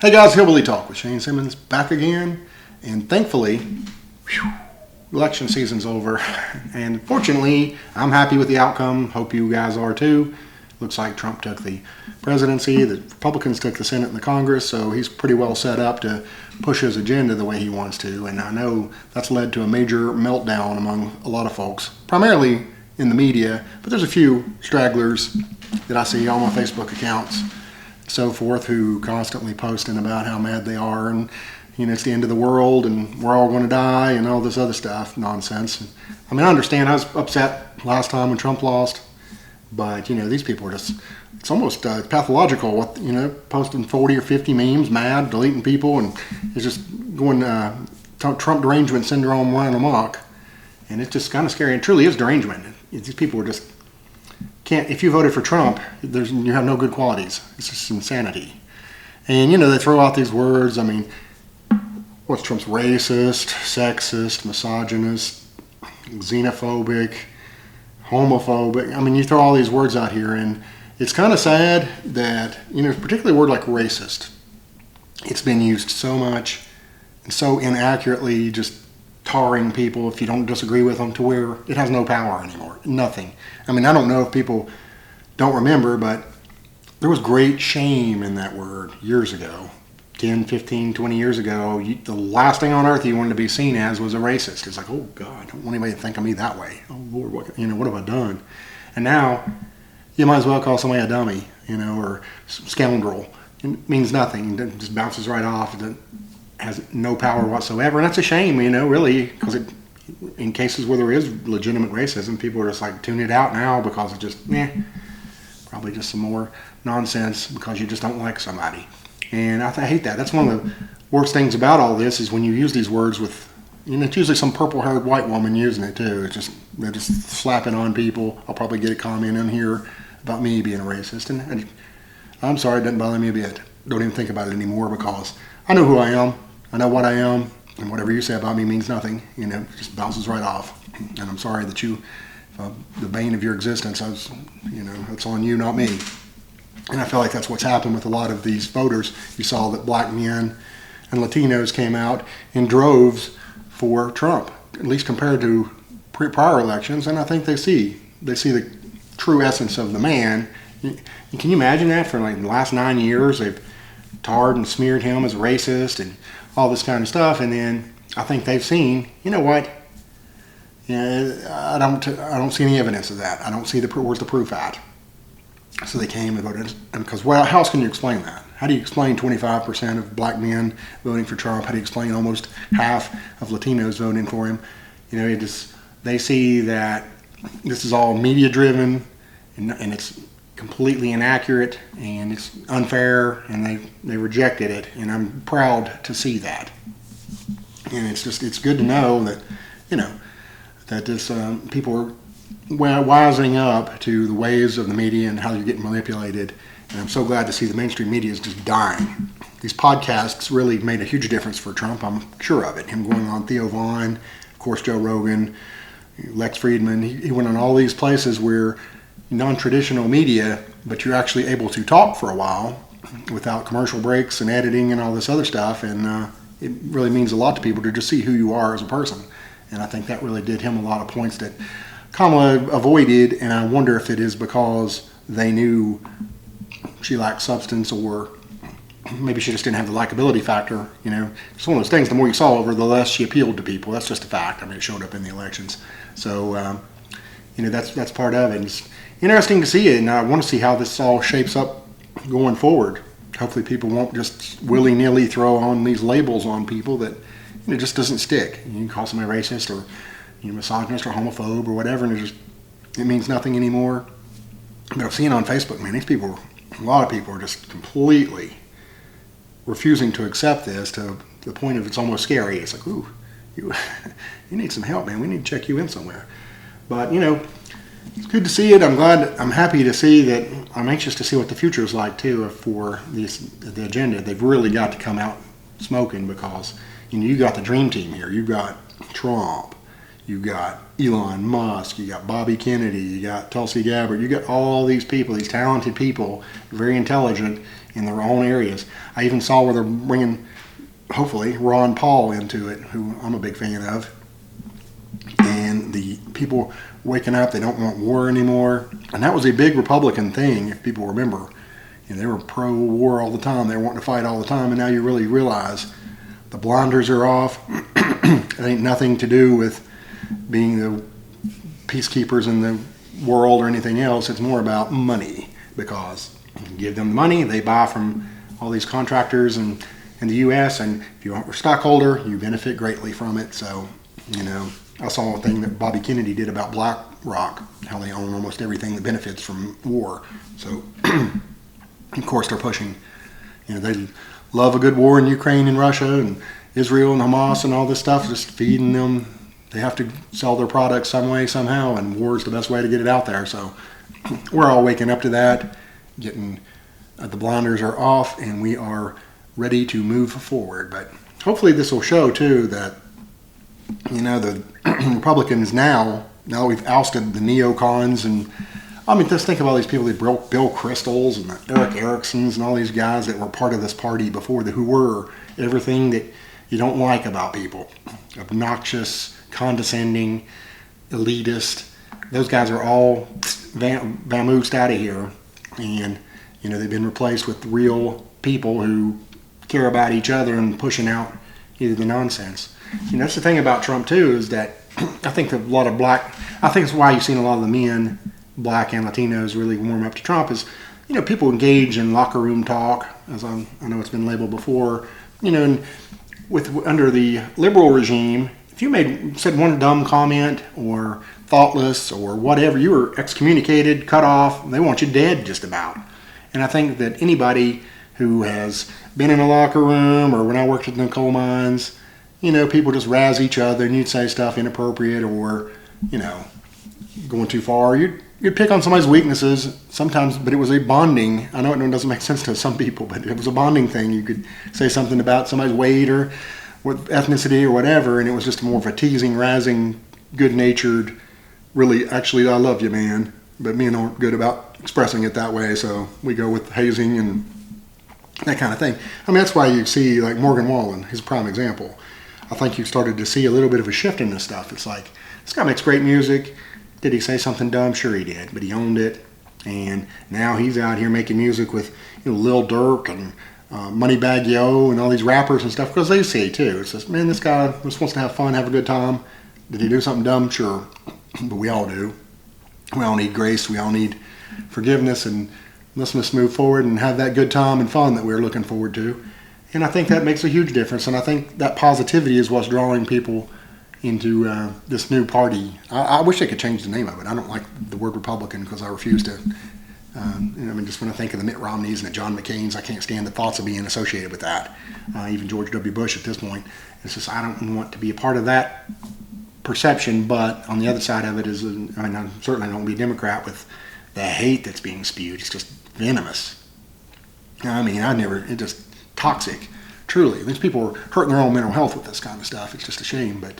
Hey guys, Hillbilly Talk with Shane Simmons back again, and thankfully, election season's over, and fortunately, I'm happy with the outcome. Hope you guys are too. Looks like Trump took the presidency, the Republicans took the Senate and the Congress, so he's pretty well set up to push his agenda the way he wants to, and I know that's led to a major meltdown among a lot of folks, primarily in the media, but there's a few stragglers that I see on my Facebook accounts, so forth, who constantly posting about how mad they are, and it's the end of the world and we're all going to die and all this other stuff nonsense. I mean, I understand. I was upset last time when Trump lost, but these people are just—it's almost pathological. What posting 40 or 50 memes, mad, deleting people, and it's just going Trump derangement syndrome running amok, and it's just kind of scary. It truly is derangement. These people are just can't. If you voted for Trump, you have no good qualities. It's just insanity. And they throw out these words. I mean, what's Trump's racist, sexist, misogynist, xenophobic, homophobic. I mean, you throw all these words out here, and it's kind of sad that particularly a word like racist. It's been used so much and so inaccurately, just tarring people if you don't disagree with them, to where it has no power anymore. Nothing. I mean, I don't know if people don't remember, but there was great shame in that word years ago. 10, 15, 20 years ago, the last thing on earth you wanted to be seen as was a racist. It's like, oh God, I don't want anybody to think of me that way. Oh Lord, what have I done? And now, you might as well call somebody a dummy, or scoundrel. It means nothing. It just bounces right off. It has no power whatsoever. And that's a shame, really, because in cases where there is legitimate racism, people are just like, tune it out now because it's just, probably just some more nonsense because you just don't like somebody. And I hate that. That's one of the worst things about all this, is when you use these words with, it's usually some purple-haired white woman using it too. They're just slapping on people. I'll probably get a comment in here about me being a racist. And I'm sorry, it doesn't bother me a bit. Don't even think about it anymore, because I know who I am. I know what I am. And whatever you say about me means nothing. It just bounces right off. And I'm sorry that the bane of your existence, it's on you, not me. And I feel like that's what's happened with a lot of these voters. You saw that black men and Latinos came out in droves for Trump, at least compared to prior elections. And I think they see the true essence of the man. Can you imagine that? For like the last 9 years, they've tarred and smeared him as a racist and all this kind of stuff. And then I think they've seen, what? I don't see any evidence of that. I don't see where's the proof at. So they came and voted, and because how else can you explain that? How do you explain 25% of black men voting for Trump? How do you explain almost half of Latinos voting for him? They see that this is all media driven, and it's completely inaccurate, and it's unfair, and they rejected it, and I'm proud to see that. And it's good to know that that this people are wising up to the ways of the media and how you're getting manipulated. And I'm so glad to see the mainstream media is just dying. These podcasts really made a huge difference for Trump. I'm sure of it. Him going on Theo Vaughn, of course, Joe Rogan, Lex Friedman. He went on all these places where non-traditional media, but you're actually able to talk for a while without commercial breaks and editing and all this other stuff. And it really means a lot to people to just see who you are as a person. And I think that really did him a lot of points that Kamala avoided, and I wonder if it is because they knew she lacked substance, or maybe she just didn't have the likability factor. It's one of those things. The more you saw of her, the less she appealed to people. That's just a fact. I mean, it showed up in the elections. So, that's part of it. It's interesting to see it, and I want to see how this all shapes up going forward. Hopefully, people won't just willy-nilly throw on these labels on people that it just doesn't stick. You can call somebody racist or misogynist or homophobe or whatever, and it means nothing anymore. But I've seen on Facebook, man, a lot of people are just completely refusing to accept this to the point of it's almost scary. It's like, ooh, you need some help, man. We need to check you in somewhere. But, it's good to see it. I'm happy to see that. I'm anxious to see what the future is like, too, for the agenda. They've really got to come out smoking, because, you got the dream team here. You got Trump. You got Elon Musk, you got Bobby Kennedy, you got Tulsi Gabbard, you got all these people, these talented people, very intelligent, in their own areas. I even saw where they're bringing, hopefully, Ron Paul into it, who I'm a big fan of. And the people waking up, they don't want war anymore. And that was a big Republican thing, if people remember. They were pro-war all the time. They were wanting to fight all the time. And now you really realize the blinders are off. It ain't nothing to do with being the peacekeepers in the world or anything else. It's more about money, because you give them the money, they buy from all these contractors in the U.S., and if you're a stockholder, you benefit greatly from it. So, I saw a thing that Bobby Kennedy did about BlackRock, how they own almost everything that benefits from war. So, of course, they're pushing, they love a good war in Ukraine and Russia and Israel and Hamas and all this stuff, just feeding them. They have to sell their products some way, somehow, and war is the best way to get it out there. So we're all waking up to that, getting the blinders are off, and we are ready to move forward. But hopefully this will show, too, that, the Republicans now we've ousted the neocons, and just think of all these people that broke Bill Kristol's and the Eric Ericksons and all these guys that were part of this party before, who were everything that you don't like about people. Obnoxious, condescending, elitist. Those guys are all vamoosed out of here. And, they've been replaced with real people who care about each other and pushing out either the nonsense. That's the thing about Trump, too, is that I think a lot of I think it's why you've seen a lot of the men, black and Latinos, really warm up to Trump is, people engage in locker room talk, as I know it's been labeled before, and under the liberal regime, if you said one dumb comment or thoughtless or whatever, you were excommunicated, cut off. They want you dead, just about. And I think that anybody who has been in a locker room, or when I worked in the coal mines, people just razz each other, and you'd say stuff inappropriate or, going too far. You'd pick on somebody's weaknesses sometimes, but it was a bonding. I know it doesn't make sense to some people, but it was a bonding thing. You could say something about somebody's weight or ethnicity or whatever, and it was just more of a teasing, razzing, good-natured, really, actually, I love you, man. But men aren't good about expressing it that way, so we go with hazing and that kind of thing. That's why you see, like, Morgan Wallen, he's a prime example. I think you started to see a little bit of a shift in this stuff. It's like, this guy makes great music. Did he say something dumb? Sure he did, but he owned it. And now he's out here making music with Lil Durk and Moneybagg Yo and all these rappers and stuff, because they see too. It's just, man, this guy just wants to have fun, have a good time. Did he do something dumb? Sure, but we all do. We all need grace. We all need forgiveness, and let's just move forward and have that good time and fun that we're looking forward to. And I think that makes a huge difference, and I think that positivity is what's drawing people into this new party. I wish they could change the name of it. I don't like the word Republican because I refuse to. Just when I think of the Mitt Romneys and the John McCain's, I can't stand the thoughts of being associated with that. Even George W. Bush at this point. It's just, I don't want to be a part of that perception, but on the other side of it is, I certainly don't want to be a Democrat with the hate that's being spewed. It's just venomous. It's just toxic, truly. These people are hurting their own mental health with this kind of stuff. It's just a shame, but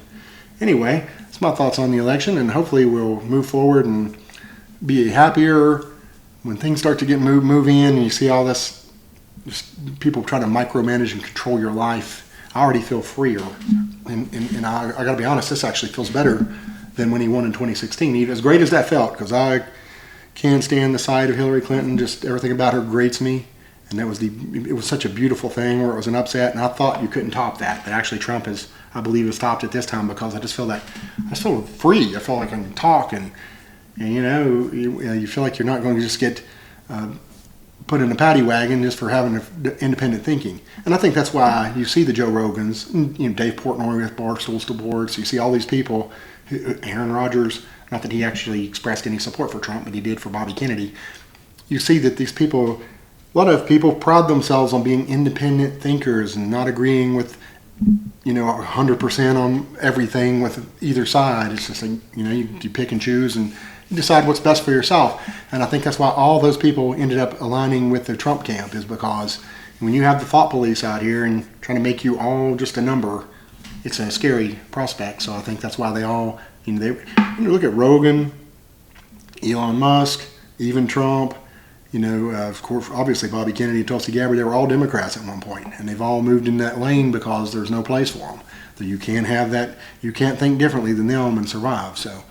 anyway, that's my thoughts on the election, and hopefully we'll move forward and be happier when things start to get move in, and you see all this, just people trying to micromanage and control your life. I already feel freer, and I got to be honest, this actually feels better than when he won in 2016. Even as great as that felt, because I can't stand the side of Hillary Clinton. Just everything about her grates me, and it was such a beautiful thing where it was an upset, and I thought you couldn't top that. But actually, Trump I believe, has topped it this time, because I just feel free. I feel like I can talk, and you feel like you're not going to just get put in a paddy wagon just for having independent thinking. And I think that's why you see the Joe Rogans, Dave Portnoy with Barstool Sports. You see all these people, Aaron Rodgers. Not that he actually expressed any support for Trump, but he did for Bobby Kennedy. You see that these people, a lot of people pride themselves on being independent thinkers and not agreeing with 100% on everything with either side. It's just like, you pick and choose and you decide what's best for yourself. And I think that's why all those people ended up aligning with the Trump camp, is because when you have the thought police out here and trying to make you all just a number, it's a scary prospect. So I think that's why they all, they look at Rogan, Elon Musk, even Trump, Of course, obviously Bobby Kennedy and Tulsi Gabbard, they were all Democrats at one point, and they've all moved in that lane because there's no place for them. So you can't have that. You can't think differently than them and survive. So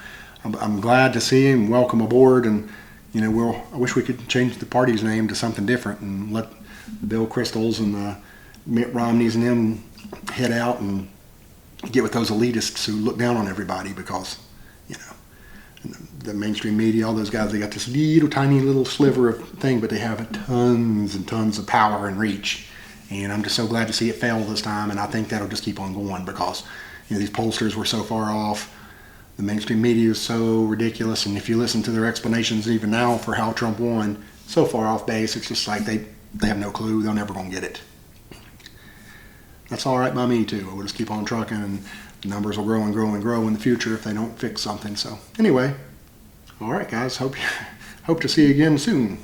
I'm glad to see him. Welcome aboard, and I wish we could change the party's name to something different and let the Bill Kristols and the Mitt Romneys and them head out and get with those elitists who look down on everybody because, the mainstream media, all those guys, they got this little tiny little sliver of thing, but they have tons and tons of power and reach. And I'm just so glad to see it fail this time, and I think that'll just keep on going because, these pollsters were so far off. The mainstream media is so ridiculous, and if you listen to their explanations even now for how Trump won, so far off base, it's just like they have no clue. They're never going to get it. That's all right by me, too. We'll just keep on trucking, and the numbers will grow and grow and grow in the future if they don't fix something. So anyway, all right, guys. Hope to see you again soon.